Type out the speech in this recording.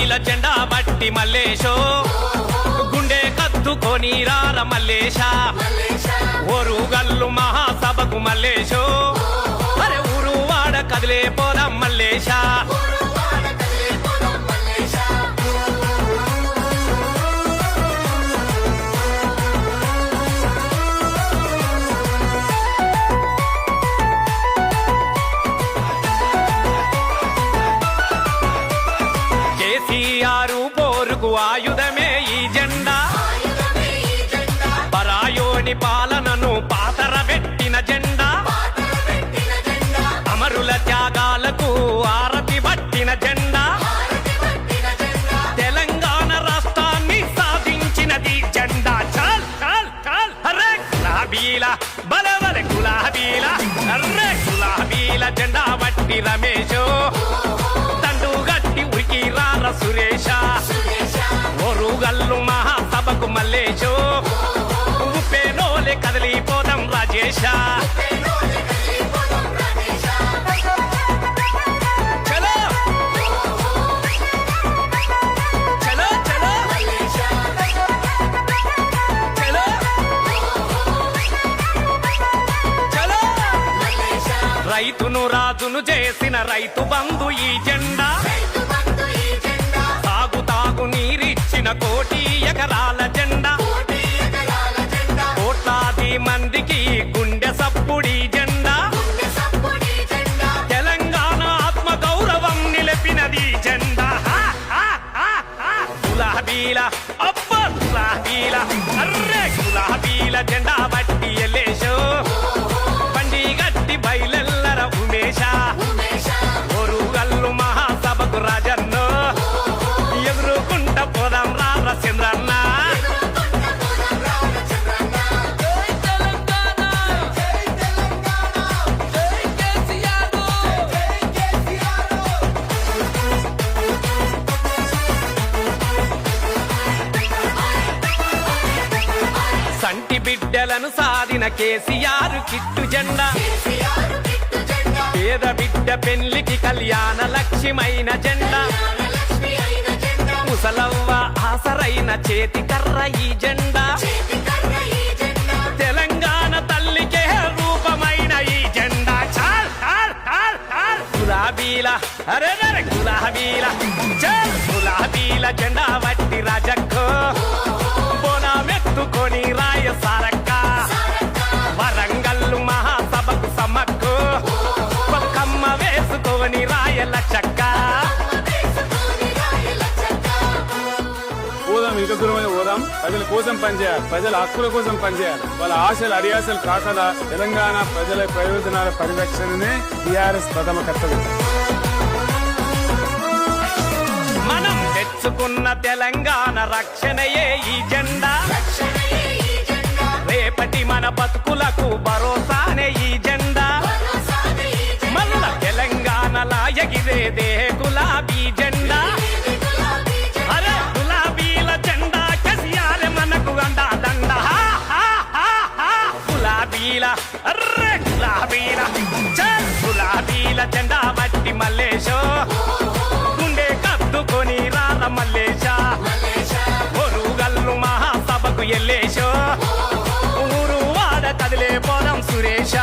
గులాబీల జెండా బట్టి మల్లేశో గుండె కత్తుకొని రార మల్లేశ ఓరుగల్లు మహాసభకు మల్లేశో అరే ఊరు వాడ కదిలే పోదాం మల్లేశ ఆయుధమే ఈ జెండా పరాయోని పాలనను పాతరబెట్టిన జెండా అమరుల త్యాగాలకు ఆరతి పట్టిన జెండా తెలంగాణ రాష్ట్రాన్ని సాధించినది జెండా చాల్ చాల్ చాల్ అరే గులాబీల బలవల గులాబీల అర్రే గులాబీల జెండా బట్టి రమేశో తండు గట్టి ఉరికి రార సురేష ఓరుగల్లు మహాసభకు మల్లేశో ఉప్పేనోలే కదిలిపోదాం రాజేశ చలో చలో చలో చలో చలో రైతును రాజును చేసిన రైతు బంధు ఈ జెండా నీరిచ్చిన కోటి ఎకరాల జెండా కోట్లాది మందికి గుండె సప్పుడి జెండా తెలంగాణ ఆత్మ గౌరవం నిలిపినది జెండా గులాబీల అబ్బ గులాబీల అర్రే గులాబీల జెండా బట్టి ఎల్లేశో బండి గట్టి బయలెల్లర ఉమేశ ఓరుగల్లు మహాసభకు రాజన్నో ఎదురుకుంట పోదాం రార చంద్రన్న సంటి బిడ్డలను సాధిన కేసీఆర్ కిట్టు జెండా పేద బిడ్డ పెళ్లికి కళ్యాణ లక్ష్యమైన జెండా ముసలవ్వ ఆసరైన చేతి కర్ర ఈ జెండా తెలంగాణ తల్లికే రూపమైన ఈ జెండా చాల్ చాల్ చాల్ చాల్ గులాబీల అరే గులాబీల చాల్ గులాబీల జెండా వట్టి రాజక్కో బోనామెత్తుకొని రాయ సారక్క వరంగల్లు మహాసభకు సమ్మక్కు పక్కమ్మ వేసుకొని రాయ లచ్చక్క ఇంకా దూరమైన పోదాం ప్రజల కోసం పనిచేయాలి ప్రజల హక్కుల కోసం పనిచేయాలి వాళ్ళ ఆశలు అడియాసలు కాకుండా తెలంగాణ ప్రజల ప్రయోజనాల పరిరక్షణనే టీఆర్ఎస్ ప్రథమ కర్తవ్యం మనం తెచ్చుకున్న తెలంగాణ రక్షణయే ఈ జెండా రేపటి మన బతుకులకు భరోసానే ఈ జెండా మల్ల తెలంగాణలా ఎగిరేదే గులాబీ జెండా అరే గులాబీల జెండా కేసీఆర్ మనకు అండా దండ గులాబీల అర్రే గులాబీల చల్ గులాబీల జెండా బట్టి మల్లేశో గుండె కత్తుకొని రార మల్లేశ ఓరుగల్లు మహాసభకు ఎల్లేశో ఊరు వాడ కదిలే పోదాం సురేష